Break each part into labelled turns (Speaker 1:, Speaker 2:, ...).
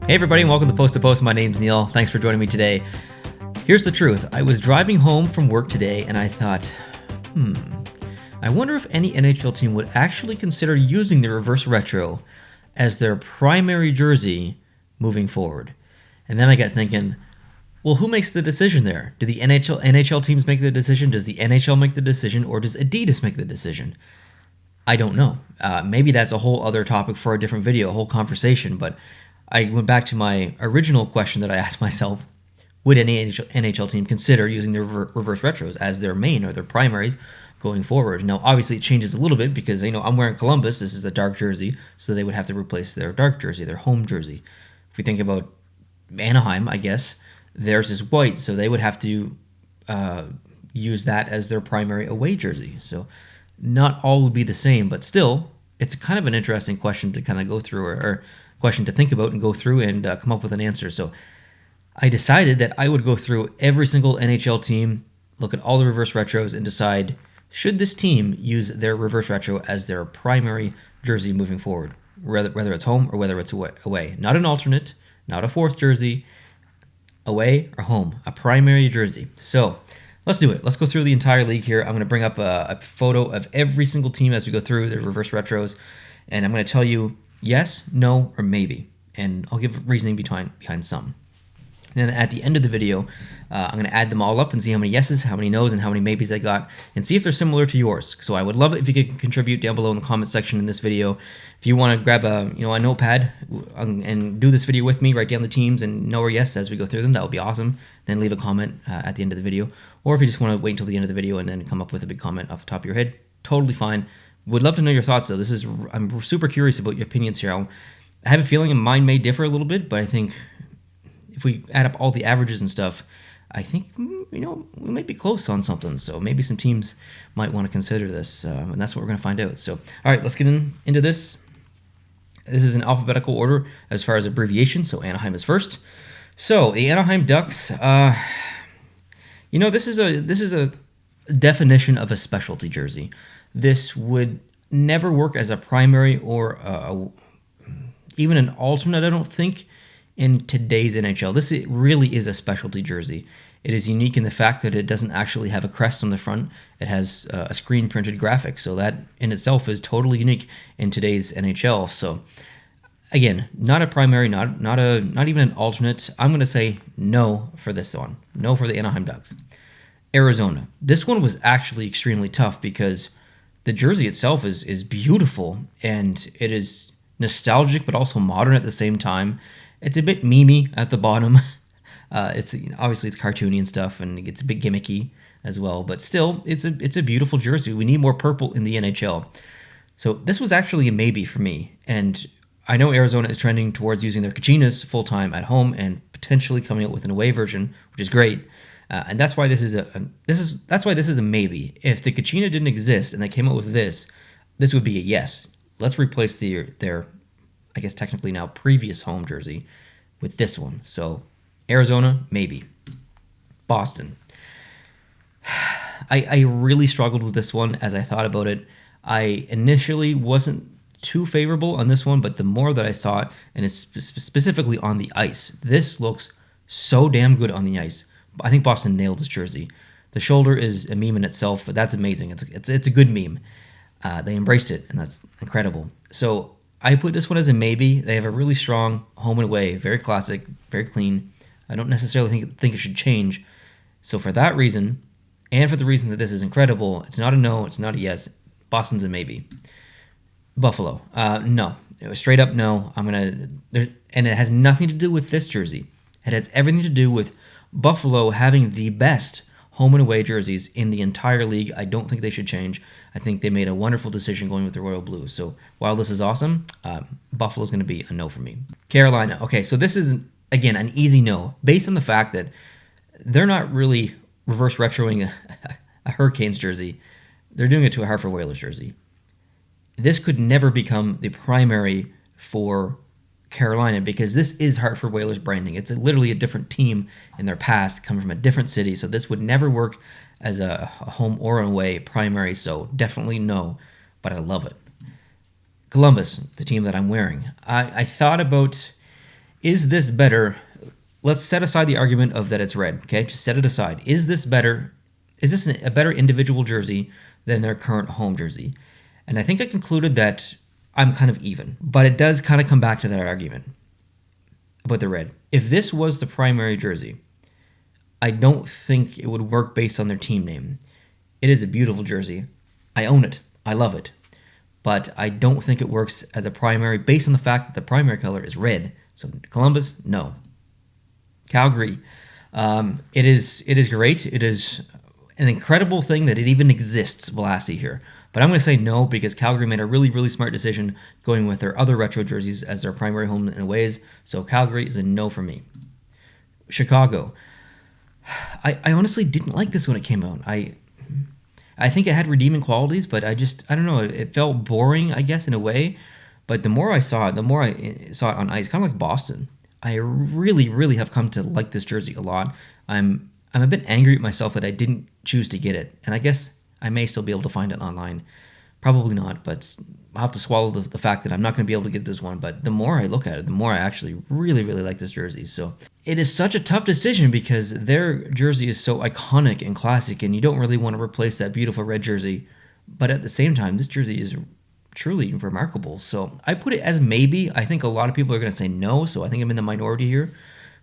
Speaker 1: Hey everybody, and welcome to Post to Post. My name's Neil. Thanks for joining me today. Here's the truth. I was driving home from work today and I thought, I wonder if any NHL team would actually consider using the reverse retro as their primary jersey moving forward. And then I got thinking, well, who makes the decision there? Do the NHL teams make the decision? Does the NHL make the decision? Or does Adidas make the decision? I don't know. Maybe that's a whole other topic for a different video, a whole conversation, but I went back to my original question that I asked myself. Would any NHL team consider using their reverse retros as their main or their primaries going forward? Now, obviously, it changes a little bit because, I'm wearing Columbus. This is a dark jersey, so they would have to replace their dark jersey, their home jersey. If we think about Anaheim, I guess, theirs is white, so they would have to use that as their primary away jersey. So not all would be the same, but still, it's kind of an interesting question to kind of go through or question to think about and go through and come up with an answer. So I decided that I would go through every single NHL team, look at all the reverse retros, and decide, should this team use their reverse retro as their primary jersey moving forward, whether it's home or whether it's away. Not an alternate, not a fourth jersey, away or home, a primary jersey. So let's do it. Let's go through the entire league here. I'm going to bring up a photo of every single team as we go through their reverse retros, and I'm going to tell you yes, no, or maybe, and I'll give reasoning behind some. And then at the end of the video, I'm going to add them all up and see how many yeses, how many no's, and how many maybes I got, and see if they're similar to yours. So I would love it if you could contribute down below in the comment section in this video. If you want to grab a notepad and do this video with me, write down the teams and no or yes as we go through them, that would be awesome. Then leave a comment at the end of the video. Or if you just want to wait until the end of the video and then come up with a big comment off the top of your head, totally fine. Would love to know your thoughts though. I'm super curious about your opinions here. I have a feeling mine may differ a little bit, but I think if we add up all the averages and stuff, I think, we might be close on something. So maybe some teams might want to consider this, and that's what we're going to find out. So, all right, let's get into this. This is in alphabetical order as far as abbreviation, so Anaheim is first. So, the Anaheim Ducks, this is a definition of a specialty jersey. This would never work as a primary or even an alternate, I don't think, in today's NHL. This really is a specialty jersey. It is unique in the fact that it doesn't actually have a crest on the front. It has a screen printed graphic, so that in itself is totally unique in today's NHL. So again, not a primary, not even an alternate. I'm going to say no for this one. No for the Anaheim Ducks. Arizona. This one was actually extremely tough because the jersey itself is beautiful and it is nostalgic but also modern at the same time. It's a bit memey at the bottom. It's obviously it's cartoony and stuff, and it's a bit gimmicky as well. But still, it's a beautiful jersey. We need more purple in the NHL. So this was actually a maybe for me. And I know Arizona is trending towards using their Kachinas full time at home and potentially coming out with an away version, which is great. And that's why this is a maybe. If the Kachina didn't exist and they came out with this would be a yes. Let's replace their I guess technically now previous home jersey with this one. So Arizona, maybe. Boston. I really struggled with this one as I thought about it. I initially wasn't too favorable on this one, but the more that I saw it, and it's specifically on the ice, this looks so damn good on the ice. I think Boston nailed this jersey. The shoulder is a meme in itself, but that's amazing. It's a good meme. They embraced it, and that's incredible. So I put this one as a maybe. They have a really strong home and away, very classic, very clean. I don't necessarily think it should change. So for that reason, and for the reason that this is incredible, it's not a no, it's not a yes. Boston's a maybe. Buffalo, no. It was straight up no. And it has nothing to do with this jersey. It has everything to do with Buffalo having the best home and away jerseys in the entire league. I don't think they should change. I think they made a wonderful decision going with the Royal Blues. So while this is awesome, Buffalo's going to be a no for me. Carolina. Okay, so this is, again, an easy no, based on the fact that they're not really reverse retroing a Hurricanes jersey. They're doing it to a Hartford Whalers jersey. This could never become the primary for Carolina because this is Hartford Whalers branding. It's literally a different team in their past, coming from a different city, so this would never work as a home or an away primary, so definitely no, but I love it. Columbus, the team that I'm wearing. I thought about Is this better? Let's set aside the argument of that it's red, okay? Just set it aside. Is this better? Is this a better individual jersey than their current home jersey? And I think I concluded that I'm kind of even. But it does kind of come back to that argument about the red. If this was the primary jersey, I don't think it would work based on their team name. It is a beautiful jersey. I own it. I love it. But I don't think it works as a primary based on the fact that the primary color is red. So Columbus, no. Calgary, it is great. It is an incredible thing that it even exists, Velocity here. But I'm going to say no because Calgary made a really, really smart decision going with their other retro jerseys as their primary home and aways. So Calgary is a no for me. Chicago. I honestly didn't like this when it came out. I think it had redeeming qualities, but I don't know. It felt boring, I guess, in a way. But the more I saw it, the more I saw it on ice, kind of like Boston. I really, really have come to like this jersey a lot. I'm a bit angry at myself that I didn't choose to get it, and I guess I may still be able to find it online. Probably not, but I'll have to swallow the fact that I'm not going to be able to get this one. But the more I look at it, the more I actually really, really like this jersey. So it is such a tough decision because their jersey is so iconic and classic, and you don't really want to replace that beautiful red jersey. But at the same time, this jersey is truly remarkable. So I put it as maybe. I think a lot of people are going to say no, so I think I'm in the minority here.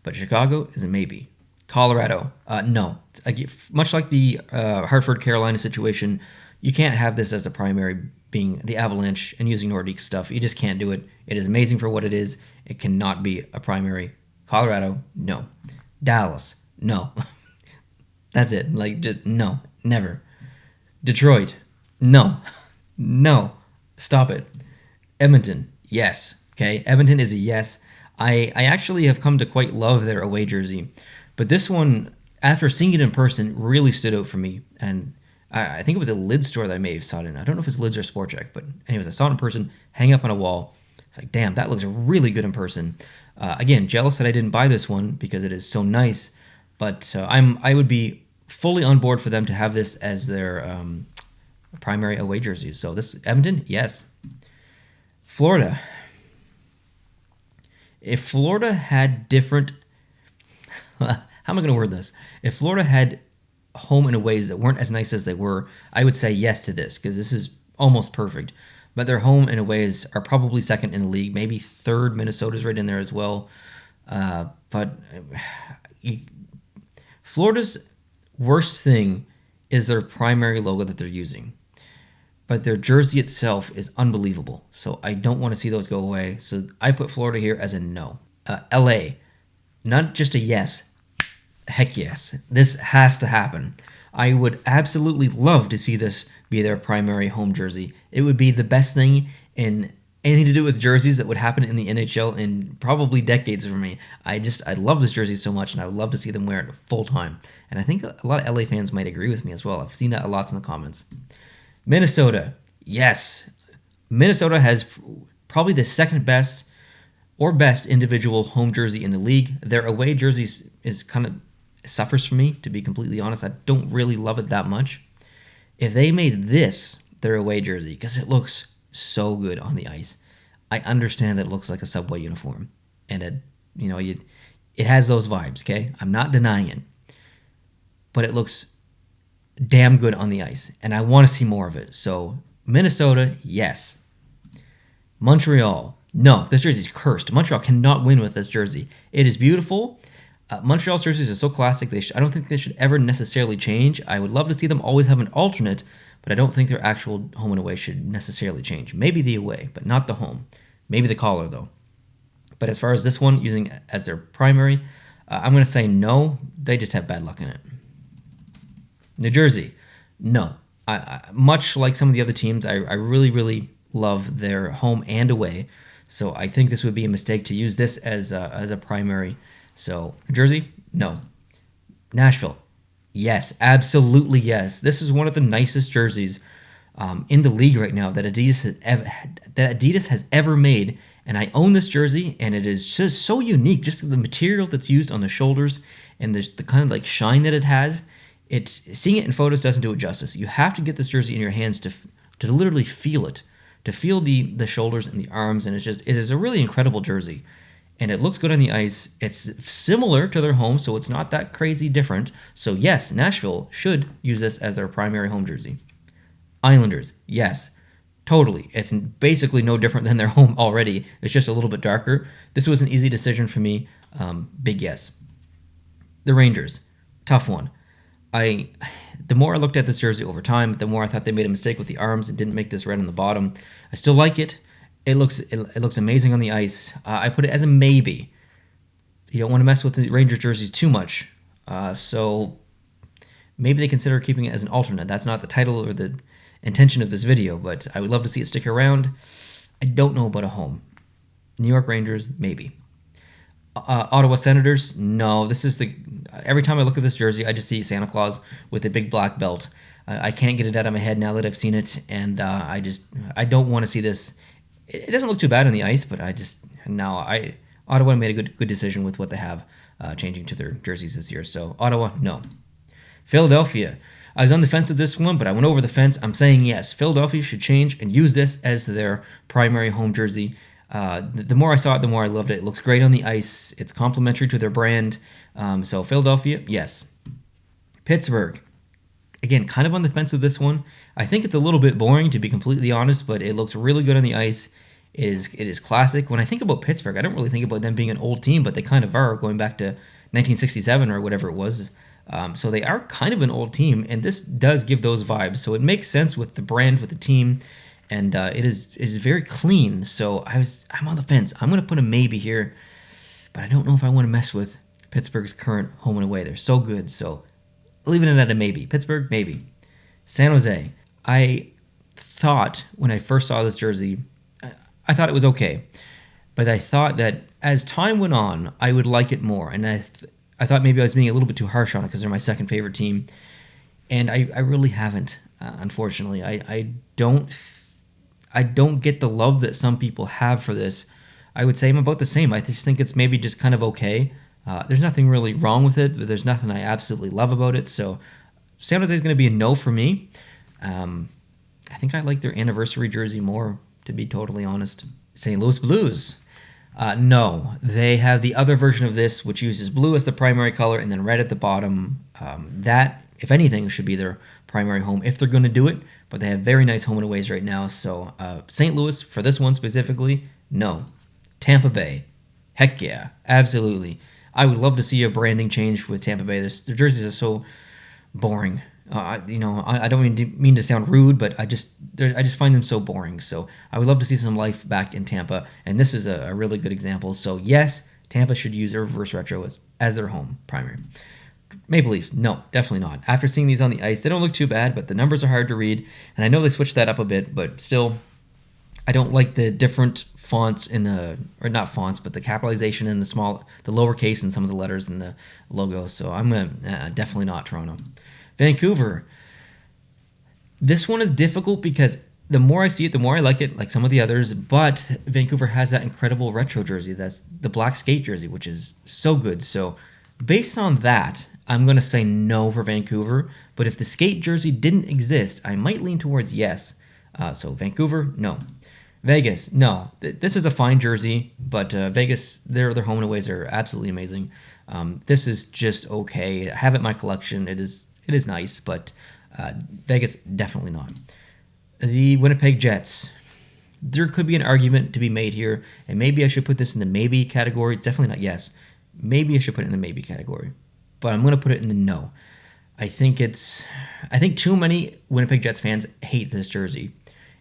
Speaker 1: But Chicago is a maybe. Colorado, no. Much like the Hartford, Carolina situation, you can't have this as a primary being the Avalanche and using Nordique stuff. You just can't do it. It is amazing for what it is. It cannot be a primary. Colorado, no. Dallas, no. That's it. Like, just no. Never. Detroit, no. No. Stop it. Edmonton, yes. Okay, Edmonton is a yes. I actually have come to quite love their away jersey. But this one, after seeing it in person, really stood out for me. And I think it was a Lids store that I may have saw it in. I don't know if it's Lids or Sport Check, but anyways, I saw it in person, hang up on a wall. It's like, damn, that looks really good in person. Again, jealous that I didn't buy this one because it is so nice. But I would be fully on board for them to have this as their primary away jerseys. So this Edmonton, yes. Florida. If Florida had different, how am I going to word this? If Florida had home and aways that weren't as nice as they were, I would say yes to this because this is almost perfect. But their home and aways are probably second in the league, maybe third. Minnesota's right in there as well. But Florida's worst thing is their primary logo that they're using. But their jersey itself is unbelievable. So I don't want to see those go away. So I put Florida here as a no. LA, not just a yes. Heck yes. This has to happen. I would absolutely love to see this be their primary home jersey. It would be the best thing in anything to do with jerseys that would happen in the NHL in probably decades for me. I love this jersey so much, and I would love to see them wear it full time. And I think a lot of LA fans might agree with me as well. I've seen that a lot in the comments. Minnesota, yes. Minnesota has probably the second best or best individual home jersey in the league. Their away jerseys is kind of suffers for me, to be completely honest. I don't really love it that much. If they made this their away jersey, because it looks so good on the ice, I understand that it looks like a Subway uniform, and it has those vibes. Okay, I'm not denying it, but it looks damn good on the ice, and I want to see more of it. So Minnesota, yes. Montreal, no. This jersey's cursed. Montreal cannot win with this jersey. It is beautiful. Montreal's jerseys are so classic. I don't think they should ever necessarily change. I would love to see them always have an alternate, but I don't think their actual home and away should necessarily change. Maybe the away, but not the home. Maybe the collar, though. But as far as this one, using as their primary, I'm going to say no. They just have bad luck in it. New Jersey, no. Much like some of the other teams, I really, really love their home and away. So I think this would be a mistake to use this as a primary. So New Jersey, no. Nashville, yes, absolutely yes. This is one of the nicest jerseys in the league right now that Adidas has ever made. And I own this jersey, and it is just so unique. Just the material that's used on the shoulders and the kind of like shine that it has. Seeing it in photos doesn't do it justice. You have to get this jersey in your hands to literally feel it, to feel the shoulders and the arms, and it is a really incredible jersey. and it looks good on the ice. It's similar to their home, so it's not that crazy different. So yes, Nashville should use this as their primary home jersey. Islanders, yes, totally. It's basically no different than their home already. It's just a little bit darker. This was an easy decision for me. Big yes. The Rangers, tough one. The more I looked at this jersey over time, the more I thought they made a mistake with the arms and didn't make this red on the bottom. I still like it. It looks amazing on the ice. I put it as a maybe. You don't want to mess with the Rangers jerseys too much, so maybe they consider keeping it as an alternate. That's not the title or the intention of this video, but I would love to see it stick around. I don't know about a home. New York Rangers, maybe. Ottawa Senators, no. Every time I look at this jersey, I just see Santa Claus with a big black belt. I can't get it out of my head now that I've seen it, and I don't want to see this. It doesn't look too bad on the ice, but Ottawa made a good decision with what they have changing to their jerseys this year. So Ottawa, no. Philadelphia, I was on the fence with this one, but I went over the fence. I'm saying yes. Philadelphia should change and use this as their primary home jersey. The more I saw it, the more I loved it. It looks great on the ice. It's complementary to their brand. So Philadelphia, yes. Pittsburgh, again, kind of on the fence with this one. I think it's a little bit boring, to be completely honest, but it looks really good on the ice. It is classic. When I think about Pittsburgh, I don't really think about them being an old team, but they kind of are, going back to 1967 or whatever it was. So they are kind of an old team, and this does give those vibes. So it makes sense with the brand, with the team, and it is very clean. So I'm on the fence. I'm going to put a maybe here, but I don't know if I want to mess with Pittsburgh's current home and away. They're so good, so leaving it at a maybe. Pittsburgh, maybe. San Jose. I thought when I first saw this jersey, I thought it was okay, but I thought that as time went on, I would like it more, and I thought maybe I was being a little bit too harsh on it because they're my second favorite team, and I really haven't. Unfortunately, I don't get the love that some people have for this. I would say I'm about the same. I just think it's maybe just kind of okay. There's nothing really wrong with it, but there's nothing I absolutely love about it. So San Jose is going to be a no for me. I think I like their anniversary jersey more, to be totally honest. St. Louis Blues. No, they have the other version of this, which uses blue as the primary color and then red at the bottom. That, if anything, should be their primary home if they're going to do it, but they have very nice home and aways right now. So St. Louis, for this one specifically, no. Tampa Bay, heck yeah, absolutely. I would love to see a branding change with Tampa Bay. Their jerseys are so boring. I don't mean to sound rude, but I just find them so boring. So I would love to see some life back in Tampa, and this is a really good example. So yes, Tampa should use their reverse retro as their home primary. Maple Leafs, no, definitely not. After seeing these on the ice, they don't look too bad, but the numbers are hard to read, and I know they switched that up a bit, but still, I don't like the different fonts or not fonts, but the capitalization in the lowercase and some of the letters in the logo. So I'm gonna definitely not Toronto. Vancouver. This one is difficult because the more I see it, the more I like it, like some of the others, but Vancouver has that incredible retro jersey. That's the black skate jersey, which is so good. So based on that, I'm going to say no for Vancouver, but if the skate jersey didn't exist, I might lean towards yes. So Vancouver, no. Vegas, no. This is a fine jersey, but Vegas, their home and aways are absolutely amazing. This is just okay. I have it in my collection. It is nice, but Vegas, definitely not. The Winnipeg Jets. There could be an argument to be made here, and maybe I should put this in the maybe category. It's definitely not yes. Maybe I should put it in the maybe category, but I'm going to put it in the no. I think too many Winnipeg Jets fans hate this jersey.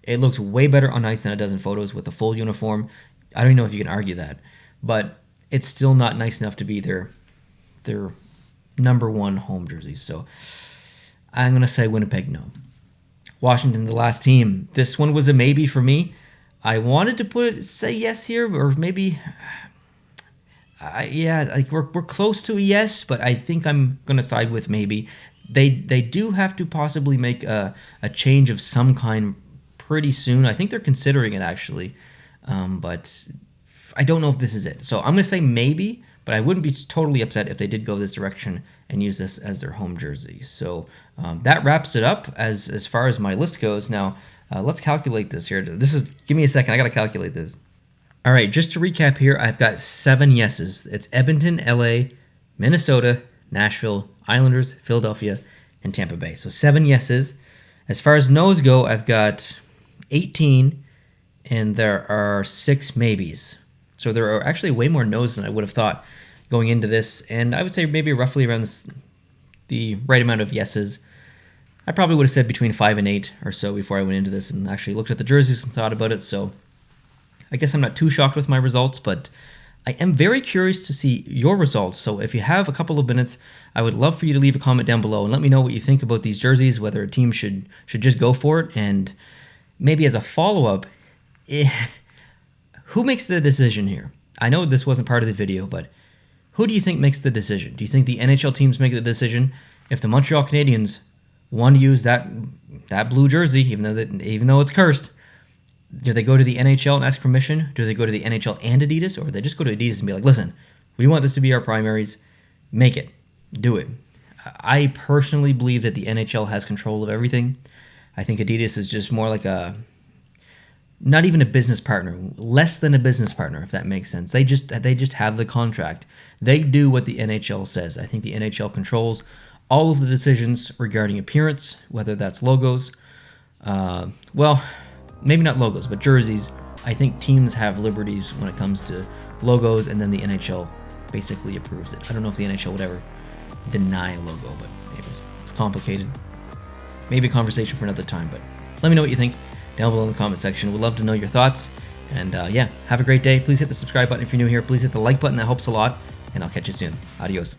Speaker 1: It looks way better on ice than it does in photos with the full uniform. I don't even know if you can argue that, but it's still not nice enough to be their number one home jersey. So I'm going to say Winnipeg, no. Washington, the last team. This one was a maybe for me. I wanted to say yes here, or maybe, we're close to a yes, but I think I'm going to side with maybe. They do have to possibly make a change of some kind pretty soon. I think they're considering it, actually, but I don't know if this is it. So I'm going to say maybe, but I wouldn't be totally upset if they did go this direction and use this as their home jersey. So that wraps it up as far as my list goes. Now, let's calculate this here. Give me a second. I got to calculate this. All right, just to recap here, I've got 7 yeses. It's Edmonton, LA, Minnesota, Nashville, Islanders, Philadelphia, and Tampa Bay. So 7 yeses. As far as no's go, I've got 18, and there are 6 maybes. So there are actually way more no's than I would have thought going into this, and I would say maybe roughly around the right amount of yeses. I probably would have said between 5 and 8 or so before I went into this and actually looked at the jerseys and thought about it, so I guess I'm not too shocked with my results, but I am very curious to see your results. So if you have a couple of minutes, I would love for you to leave a comment down below and let me know what you think about these jerseys, whether a team should just go for it, and maybe as a follow-up, who makes the decision here? I know this wasn't part of the video, but who do you think makes the decision? Do you think the NHL teams make the decision if the Montreal Canadiens want to use that blue jersey, even though it's cursed? Do they go to the NHL and ask permission? Do they go to the NHL and Adidas? Or do they just go to Adidas and be like, listen, we want this to be our primaries. Make it. Do it. I personally believe that the NHL has control of everything. I think Adidas is just more like not even a business partner, less than a business partner, if that makes sense. They just have the contract. They do what the NHL says. I think the NHL controls all of the decisions regarding appearance, whether that's logos, maybe not logos, but jerseys. I think teams have liberties when it comes to logos, and then the NHL basically approves it. I don't know if the NHL would ever deny a logo, but maybe it's complicated. Maybe a conversation for another time, but let me know what you think down below in the comment section. We'd love to know your thoughts. And yeah, have a great day. Please hit the subscribe button if you're new here. Please hit the like button. That helps a lot. And I'll catch you soon. Adios.